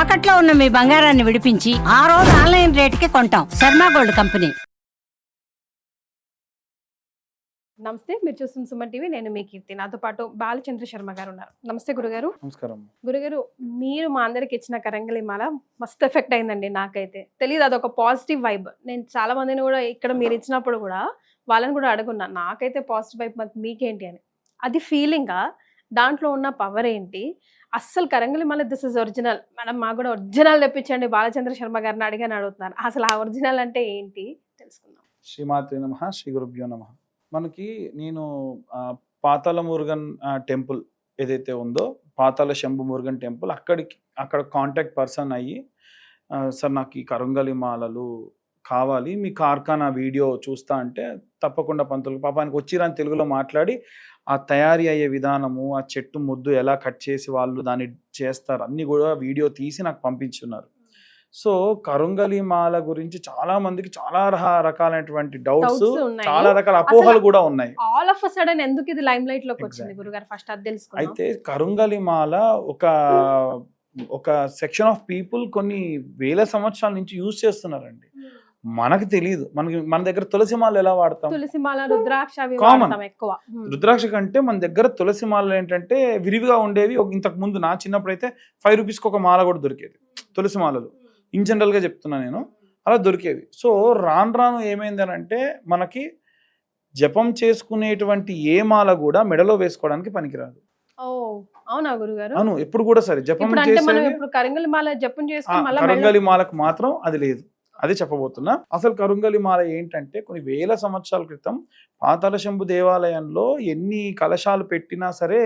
తాకట్లో ఉన్న మీ బంగారాన్ని విడిపించి ఆ రోజు ఆన్లైన్ రేటుకి కొంటాం. Sharma gold company. నమస్తే, మీరు చూస్తున్న సుమన్ టీవీ. నేను మీ కీర్తి. నాతో పాటు బాలచంద్ర శర్మ గారు ఉన్నారు. నమస్తే గురుగారు. నమస్కారం. గురుగారు, మీరు మా అందరికి ఇచ్చిన కరంగలి మాల మస్తు ఎఫెక్ట్ అయిందండి. నాకైతే తెలియదు, అదొక పాజిటివ్ వైబ్. నేను చాలా మందిని కూడా ఇక్కడ మీరు ఇచ్చినప్పుడు కూడా వాళ్ళని కూడా అడుగున్నా, నాకైతే పాజిటివ్ వైబ్, మరి మీకేంటి అని. అది ఫీలింగా, దాంట్లో ఉన్న పవర్ ఏంటి? అస్సలు కరంగలి మాల దిస్ ఇస్ ఒరిజినల్ మేడం, మాకు కూడా ఒరిజినల్ తెప్పించండి బాలచంద్ర శర్మ గారిని అడిగాని అడుగుతున్నాను. అసలు ఆ ఒరిజినల్ అంటే ఏంటి తెలుసుకుందాం. శ్రీమాత్రే నమః, శ్రీ గురుభ్యో నమః. మనకి నేను పాతాళ మురుగన్ టెంపుల్ ఏదైతే ఉందో, పాతాళ శంభు మురుగన్ టెంపుల్, అక్కడ కాంటాక్ట్ పర్సన్ అయ్యి, సార్ నాకు ఈ కరంగలి మాలలు కావాలి, మీ కార్ఖానా వీడియో చూస్తా అంటే తప్పకుండా పంతులు పాపానికి వచ్చిరాని తెలుగులో మాట్లాడి ఆ తయారీ అయ్యే విధానము, ఆ చెట్టు ముద్దు ఎలా కట్ చేసి వాళ్ళు దాన్ని చేస్తారు అన్నీ కూడా వీడియో తీసి నాకు పంపించున్నారు. సో కరంగలి మాల గురించి చాలా మందికి చాలా రకాలైనటువంటి డౌట్స్, చాలా రకాల అపోహలు కూడా ఉన్నాయి. ఆల్ ఆఫ్ అ సడన్ ఎందుకు ఇది లైమ్ లైట్ లోకి వచ్చింది గురుగారు? ఫస్ట్ అది తెలుసుకుందాం. అయితే కరంగలి మాల ఒక సెక్షన్ ఆఫ్ పీపుల్ కొన్ని వేల సంవత్సరాల నుంచి యూజ్ చేస్తున్నారండి. మనకు తెలియదు. మన దగ్గర తులసి మాల ఎలా వాడతాం? తులసి మాల, రుద్రాక్ష కామన్. ఎక్కువ రుద్రాక్ష కంటే మన దగ్గర తులసి మాలలు ఏంటంటే విరివిగా ఉండేవి. ఇంతకు ముందు నా చిన్నప్పుడు అయితే 5 రూపీస్కి ఒక మాల కూడా దొరికేది. తులసి మాలలు ఇన్ జనరల్ గా చెప్తున్నా నేను, అలా దొరికేవి. సో రాను రాను ఏమైందనంటే మనకి జపం చేసుకునేటువంటి ఏ మాల కూడా మెడలో వేసుకోవడానికి పనికిరాదు. అవునా గురుగారు? అవును, ఎప్పుడు కూడా సరే జపం కరంగలి మాల జపం చేసుకుని కరంగలి మాలకు మాత్రం అది లేదు. అదే చెప్పబోతున్నా. అసలు కరంగలి మాల ఏంటంటే కొన్ని వేల సంవత్సరాల క్రితం పాతాళ శంభు దేవాలయంలో ఎన్ని కలశాలు పెట్టినా సరే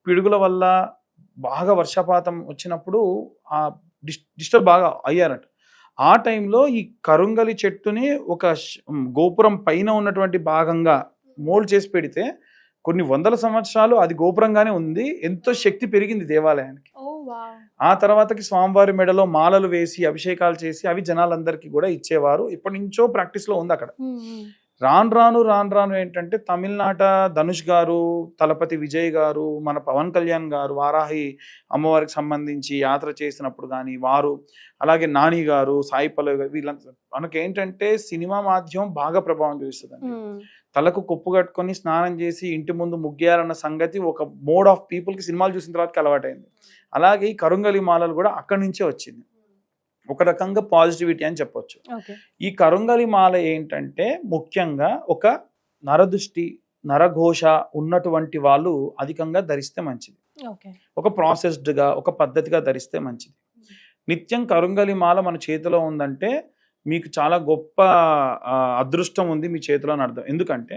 పిడుగుల వల్ల బాగా వర్షపాతం వచ్చినప్పుడు ఆ డిస్టర్బ్ బాగా అయ్యారట. ఆ టైంలో ఈ కరంగలి చెట్టుని ఒక గోపురం పైన ఉన్నటువంటి భాగంగా మోల్డ్ చేసి పెడితే కొన్ని వందల సంవత్సరాలు అది గోపురంగానే ఉంది. ఎంతో శక్తి పెరిగింది దేవాలయానికి. ఆ తర్వాతకి స్వామివారి మెడలో మాలలు వేసి అభిషేకాలు చేసి అవి జనాలందరికీ కూడా ఇచ్చేవారు. ఇప్పటి నుంచో ప్రాక్టీస్ లో ఉంది అక్కడ. రాను రాను ఏంటంటే తమిళనాట ధనుష్ గారు, తలపతి విజయ్ గారు, మన పవన్ కళ్యాణ్ గారు వారాహి అమ్మవారికి సంబంధించి యాత్ర చేసినప్పుడు కానీ వారు, అలాగే నాని గారు, సాయి పల్లవి గారు, వీళ్ళంతా మనకి ఏంటంటే సినిమా మాధ్యమం బాగా ప్రభావం చూపిస్తుందండి. తలకు కొప్పు కట్టుకొని స్నానం చేసి ఇంటి ముందు ముగ్గేయాలన్న సంగతి ఒక మోడ్ ఆఫ్ పీపుల్ కి సినిమాలు చూసిన తర్వాత అలవాటైంది. అలాగే ఈ కరంగలి మాలలు కూడా అక్కడి నుంచే వచ్చింది. ఒక రకంగా పాజిటివిటీ అని చెప్పొచ్చు. ఈ కరంగలి మాల ఏంటంటే ముఖ్యంగా ఒక నరదృష్టి, నరఘోష ఉన్నటువంటి వాళ్ళు అధికంగా ధరిస్తే మంచిది. ఒక ప్రాసెస్డ్ గా, ఒక పద్ధతిగా ధరిస్తే మంచిది. నిత్యం కరంగలి మాల మన చేతిలో ఉందంటే మీకు చాలా గొప్ప అదృష్టం ఉంది మీ చేతిలో అని అర్థం. ఎందుకంటే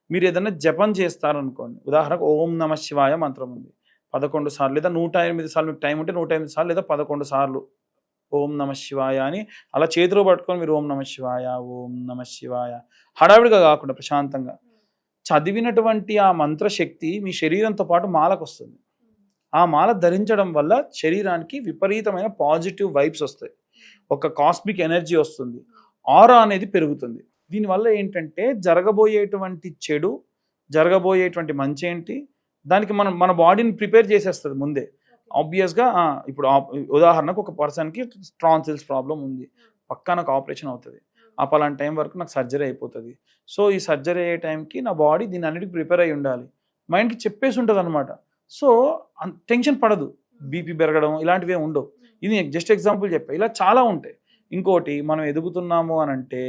మీరు ఏదైనా జపం చేస్తారనుకోండి, ఉదాహరణకు ఓం నమ శివాయ మంత్రం ఉంది 11 సార్లు లేదా 108 సార్లు, మీకు టైం ఉంటే 108 సార్లు లేదా 11 సార్లు ఓం నమ శివాయ అని అలా చేతిలో పట్టుకొని మీరు ఓం నమ శివాయ, ఓం నమ శివాయ హడావిడిగా కాకుండా ప్రశాంతంగా చదివినటువంటి ఆ మంత్రశక్తి మీ శరీరంతో పాటు మాలకు వస్తుంది. ఆ మాల ధరించడం వల్ల శరీరానికి విపరీతమైన పాజిటివ్ వైబ్స్ వస్తాయి. ఒక కాస్మిక్ ఎనర్జీ వస్తుంది. ఆరా అనేది పెరుగుతుంది. దీనివల్ల ఏంటంటే జరగబోయేటువంటి చెడు, జరగబోయేటువంటి మంచి ఏంటి, దానికి మన బాడీని ప్రిపేర్ చేసేస్తుంది ముందే. ఆబ్వియస్గా ఇప్పుడు ఉదాహరణకు ఒక పర్సన్కి ట్రాన్సిల్స్ ప్రాబ్లం ఉంది, పక్కా నాకు ఆపరేషన్ అవుతుంది, ఆ పలానా టైం వరకు నాకు సర్జరీ అయిపోతుంది. సో ఈ సర్జరీ అయ్యే టైంకి నా బాడీ దీని అన్నిటికీ ప్రిపేర్ అయి ఉండాలి, మైండ్కి చెప్పేసి ఉంటుంది అనమాట. సో టెన్షన్ పడదు, బీపీ పెరగడం ఇలాంటివి ఉండవు. ఇది జస్ట్ ఎగ్జాంపుల్ చెప్పా, ఇలా చాలా ఉంటాయి. ఇంకోటి, మనం ఎదుగుతున్నాము అని అంటే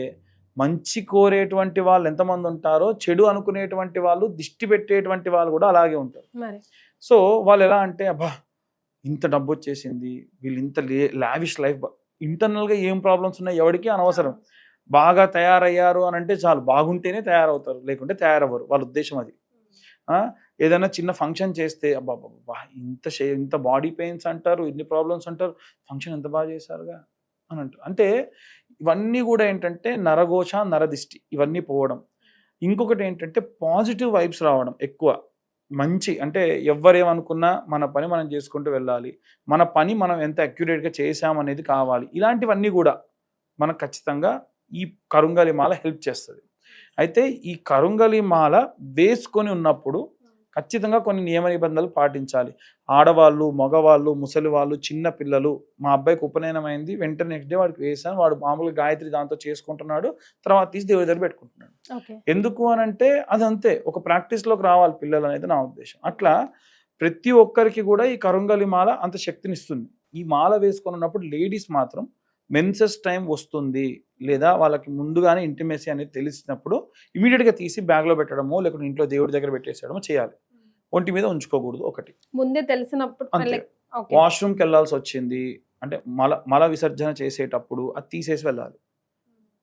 మంచి కోరేటువంటి వాళ్ళు ఎంతమంది ఉంటారో చెడు అనుకునేటువంటి వాళ్ళు, దిష్టి పెట్టేటువంటి వాళ్ళు కూడా అలాగే ఉంటారు. సో వాళ్ళు ఎలా అంటే అబ్బా ఇంత డబ్బు వచ్చేసింది, వీళ్ళు ఇంత లావిష్ లైఫ్, ఇంటర్నల్గా ఏం ప్రాబ్లమ్స్ ఉన్నాయి ఎవరికి అనవసరం, బాగా తయారయ్యారు అని అంటే చాలు, బాగుంటేనే తయారవుతారు, లేకుంటే తయారవ్వరు, వాళ్ళ ఉద్దేశం అది. ఏదైనా చిన్న ఫంక్షన్ చేస్తే అబ్బా ఇంత బాడీ పెయిన్స్ అంటారు, ఇన్ని ప్రాబ్లమ్స్ అంటారు, ఫంక్షన్ ఎంత బాగా చేశారుగా అని అంటారు. అంటే ఇవన్నీ కూడా ఏంటంటే నరఘోష, నరదిష్టి ఇవన్నీ పోవడం. ఇంకొకటి ఏంటంటే పాజిటివ్ వైబ్స్ రావడం ఎక్కువ. మంచి అంటే ఎవరేమనుకున్నా మన పని మనం చేసుకుంటూ వెళ్ళాలి, మన పని మనం ఎంత అక్యురేట్గా చేసామనేది కావాలి. ఇలాంటివన్నీ కూడా మనకు ఖచ్చితంగా ఈ కరంగలి మాల హెల్ప్ చేస్తుంది. అయితే ఈ కరంగలి మాల వేసుకొని ఉన్నప్పుడు ఖచ్చితంగా కొన్ని నియమ నిబంధనలు పాటించాలి. ఆడవాళ్ళు, మగవాళ్ళు, ముసలి వాళ్ళు, చిన్న పిల్లలు. మా అబ్బాయికి ఉపనయనం అయింది, వెంటనే నెక్స్ట్ డే వాడికి వేసాను, వాడు మామూలుగా గాయత్రి దాంతో చేసుకుంటున్నాడు, తర్వాత తీసి దేవుడి దగ్గర పెట్టుకుంటున్నాడు. ఎందుకు అని అంటే అది అంతే, ఒక ప్రాక్టీస్లోకి రావాలి పిల్లలు అనేది నా ఉద్దేశం. అట్లా ప్రతి ఒక్కరికి కూడా ఈ కరుంగలి మాల అంత శక్తినిస్తుంది. ఈ మాల వేసుకున్నప్పుడు లేడీస్ మాత్రం మెన్సెస్ టైం వస్తుంది లేదా వాళ్ళకి ముందుగానే ఇంటిమేసీ అనేది తెలిసినప్పుడు ఇమీడియట్గా తీసి బ్యాగ్లో పెట్టడమో లేకుంటే ఇంట్లో దేవుడి దగ్గర పెట్టేసేయడమో చేయాలి. ఒంటి మీద ఉంచుకోకూడదు. ఒకటి ముందే తెలిసినప్పుడు వాష్రూమ్కి వెళ్ళాల్సి వచ్చింది అంటే మల విసర్జన చేసేటప్పుడు అది తీసేసి వెళ్ళాలి.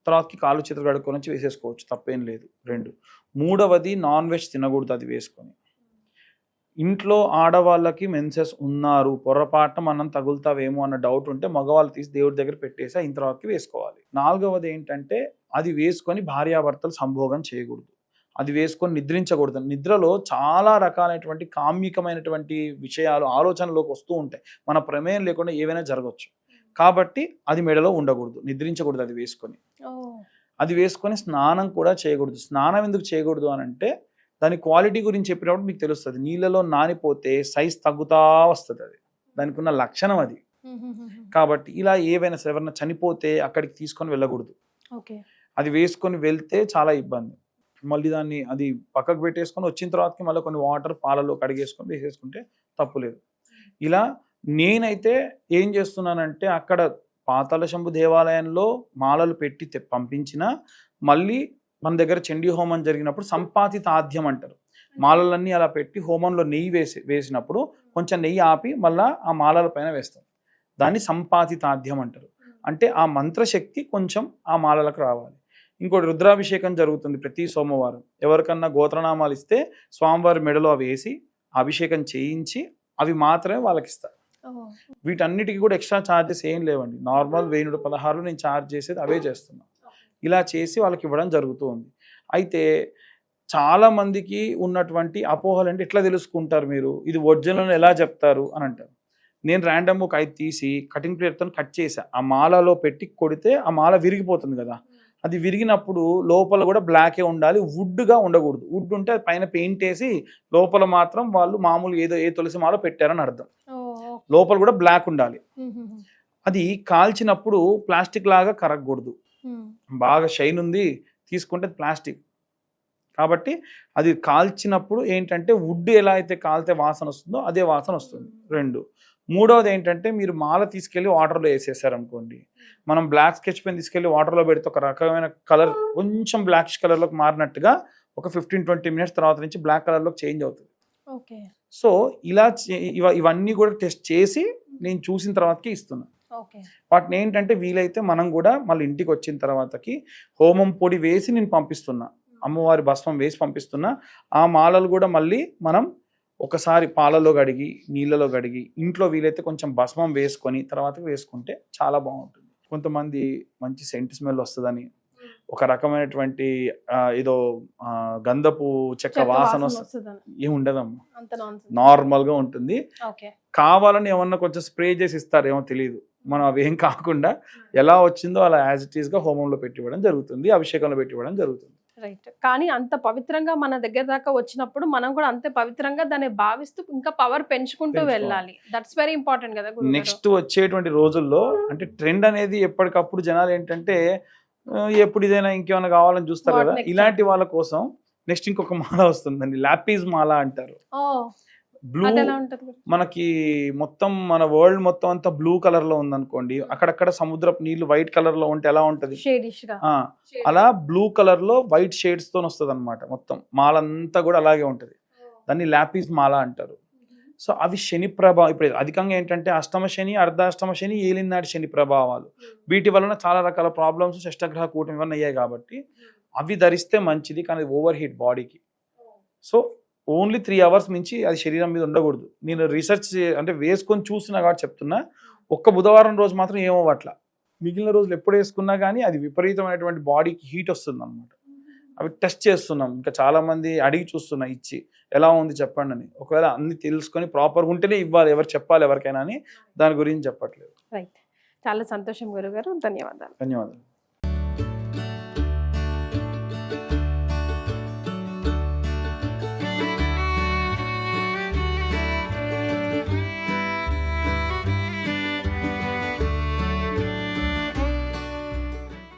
తర్వాతకి కాళ్ళు చేతులు కడుక్కొని వచ్చి వేసేసుకోవచ్చు, తప్పేం లేదు. 2, మూడవది నాన్ వెజ్ తినకూడదు అది వేసుకొని. ఇంట్లో ఆడవాళ్ళకి మెన్సెస్ ఉన్నారు, పొరపాటున మనం తగులుతావేమో అన్న డౌట్ ఉంటే మగవాళ్ళు తీసి దేవుడి దగ్గర పెట్టేసి అయిన తర్వాతకి వేసుకోవాలి. 4వది ఏంటంటే అది వేసుకొని భార్యాభర్తలు సంభోగం చేయకూడదు, అది వేసుకొని నిద్రించకూడదు. నిద్రలో చాలా రకాలైనటువంటి కామ్యకమైనటువంటి విషయాలు ఆలోచనలోకి వస్తూ ఉంటాయి, మన ప్రమేయం లేకుండా ఏవైనా జరగవచ్చు. కాబట్టి అది మెడలో ఉండకూడదు, నిద్రించకూడదు. అది వేసుకొని స్నానం కూడా చేయకూడదు. స్నానం ఎందుకు చేయకూడదు అని అంటే దాని క్వాలిటీ గురించి చెప్పినప్పుడు మీకు తెలుస్తుంది. నీళ్ళలో నానిపోతే సైజ్ తగ్గుతా వస్తుంది, అది దానికి ఉన్న లక్షణం అది. కాబట్టి ఇలా ఏవైనా ఎవరైనా చనిపోతే అక్కడికి తీసుకొని వెళ్ళకూడదు. అది వేసుకొని వెళ్తే చాలా ఇబ్బంది. మళ్ళీ దాన్ని అది పక్కకు పెట్టేసుకొని వచ్చిన తర్వాతకి మళ్ళీ కొన్ని వాటర్ పాలలో కడిగేసుకొని వేసేసుకుంటే తప్పులేదు. ఇలా నేనైతే ఏం చేస్తున్నానంటే అక్కడ పాతాళ శంభు దేవాలయంలో మాలలు పెట్టి పంపించిన మళ్ళీ మన దగ్గర చండీ హోమం జరిగినప్పుడు సంపాతితాధ్యం అంటారు. మాలలన్నీ అలా పెట్టి హోమంలో నెయ్యి వేసినప్పుడు కొంచెం నెయ్యి ఆపి మళ్ళీ ఆ మాలల పైన వేస్తాం. దాన్ని సంపాతితాధ్యం అంటారు. అంటే ఆ మంత్రశక్తి కొంచెం ఆ మాలలకు రావాలి. ఇంకోటి రుద్రాభిషేకం జరుగుతుంది ప్రతి సోమవారం. ఎవరికన్నా గోత్రనామాలు ఇస్తే స్వామివారి మెడలో అవి వేసి అభిషేకం చేయించి అవి మాత్రమే వాళ్ళకి ఇస్తారు. వీటన్నిటికీ కూడా ఎక్స్ట్రా ఛార్జెస్ ఏం లేవండి. నార్మల్ 1116 నేను ఛార్జ్ చేసేది అవే చేస్తున్నాను. ఇలా చేసి వాళ్ళకి ఇవ్వడం జరుగుతూ ఉంది. అయితే చాలా మందికి ఉన్నటువంటి అపోహలు అంటే ఎట్లా తెలుసుకుంటారు మీరు, ఇది ఒరిజినల్ ఎలా చెప్తారు అని అంటారు. నేను ర్యాండమ్ ఒక 5 తీసి కటింగ్ ప్లేట్తో కట్ చేసా, ఆ మాలలో పెట్టి కొడితే ఆ మాల విరిగిపోతుంది కదా. అది విరిగినప్పుడు లోపల కూడా బ్లాకే ఉండాలి, వుడ్గా ఉండకూడదు. వుడ్ ఉంటే అది పైన పెయింట్ వేసి లోపల మాత్రం వాళ్ళు మామూలుగా ఏదో ఏ తులసి మాల పెట్టారని అర్థం. లోపల కూడా బ్లాక్ ఉండాలి. అది కాల్చినప్పుడు ప్లాస్టిక్ లాగా కరగకూడదు, బాగా షైన్ ఉంది తీసుకుంటే ప్లాస్టిక్. కాబట్టి అది కాల్చినప్పుడు ఏంటంటే వుడ్ ఎలా అయితే కాలితే వాసన వస్తుందో అదే వాసన వస్తుంది. 2, మూడవది ఏంటంటే మీరు మాల తీసుకెళ్ళి వాటర్లో వేసేసారనుకోండి, మనం బ్లాక్ స్కెచ్ పెన్ తీసుకెళ్ళి వాటర్లో పెడితే ఒక రకమైన కలర్ కొంచెం బ్లాకిష్ కలర్లోకి మారినట్టుగా ఒక 15-20 మినిట్స్ తర్వాత నుంచి బ్లాక్ కలర్లోకి చేంజ్ అవుతుంది. సో ఇలా ఇవన్నీ కూడా టెస్ట్ చేసి నేను చూసిన తర్వాతకి ఇస్తున్నాను. వాటిని ఏంటంటే వీలైతే మనం కూడా మళ్ళీ ఇంటికి వచ్చిన తర్వాతకి హోమం పొడి వేసి నేను పంపిస్తున్నా, అమ్మవారి భస్మం వేసి పంపిస్తున్నా. ఆ మాలలు కూడా మళ్ళీ మనం ఒకసారి పాలలో కడిగి నీళ్ళలో కడిగి ఇంట్లో వీలైతే కొంచెం భస్మం వేసుకొని తర్వాత వేసుకుంటే చాలా బాగుంటుంది. కొంతమంది మంచి సెంట్ స్మెల్ వస్తుందని, ఒక రకమైనటువంటి ఏదో గంధపు చెక్క వాసన వస్తుంది, ఏమి ఉండదమ్మా, నార్మల్గా ఉంటుంది. కావాలని ఏమన్నా కొంచెం స్ప్రే చేసి ఇస్తారేమో తెలియదు, మనం అవేం కాకుండా ఎలా వచ్చిందో అలా యాజ్ ఇట్ ఈస్గా హోమంలో పెట్టివ్వడం జరుగుతుంది, అభిషేకంలో పెట్టివ్వడం జరుగుతుంది. రైట్. కానీ అంత పవిత్రంగా మన దగ్గర దాకా వచ్చినప్పుడు మనం కూడా అంతే పవిత్రంగా దాన్ని భావిస్తూ ఇంకా పవర్ పెంచుకుంటూ వెళ్ళాలి. దట్స్ వెరీ ఇంపార్టెంట్ కదా. నెక్స్ట్ వచ్చేటువంటి రోజుల్లో అంటే ట్రెండ్ అనేది ఎప్పటికప్పుడు జనాలు ఏంటంటే ఎప్పుడు ఇదైనా ఇంకేమైనా కావాలని చూస్తారు కదా, ఇలాంటి వాళ్ళ కోసం నెక్స్ట్ ఇంకొక మాల వస్తుందండి, లాపీస్ మాల అంటారు. బ్లూ, మనకి మొత్తం మన వరల్డ్ మొత్తం అంతా బ్లూ కలర్ లో ఉందనుకోండి, అక్కడక్కడ సముద్రపు నీళ్లు వైట్ కలర్ లో ఉంటే ఎలా ఉంటది, అలా బ్లూ కలర్ లో వైట్ షేడ్స్ తో వస్తుంది అనమాట. మొత్తం మాల అంతా కూడా అలాగే ఉంటది, దాన్ని లాపీస్ మాల అంటారు. సో అవి శని ప్రభావం. ఇప్పుడు అధికంగా ఏంటంటే అష్టమ శని, అర్ధాష్టమ శని, ఏలినాటి శని ప్రభావాలు, వీటి వలన చాలా రకాల ప్రాబ్లమ్స్ షష్టగ్రహ కూటమి ఇవన్నీ అయ్యాయి. కాబట్టి అవి ధరిస్తే మంచిది, కానీ ఓవర్ హీట్ బాడీకి. సో ఓన్లీ 3 hours మించి అది శరీరం మీద ఉండకూడదు. నేను రీసెర్చ్ అంటే వేసుకొని చూస్తున్నా కాబట్టి చెప్తున్నా. ఒక్క బుధవారం రోజు మాత్రం ఏమవ్వట్లా, మిగిలిన రోజులు ఎప్పుడు వేసుకున్నా కానీ అది విపరీతమైనటువంటి బాడీకి హీట్ వస్తుంది అనమాట. అవి టెస్ట్ చేస్తున్నాం, ఇంకా చాలా మంది అడిగి చూస్తున్నా ఇచ్చి ఎలా ఉంది చెప్పండి అని. ఒకవేళ అన్ని తెలుసుకొని ప్రాపర్గా ఉంటేనే ఇవ్వాలి, ఎవరు చెప్పాలి ఎవరికైనా అని దాని గురించి చెప్పట్లేదు. రైట్. చాలా సంతోషం గురుగారు, ధన్యవాదాలు. ధన్యవాదాలు.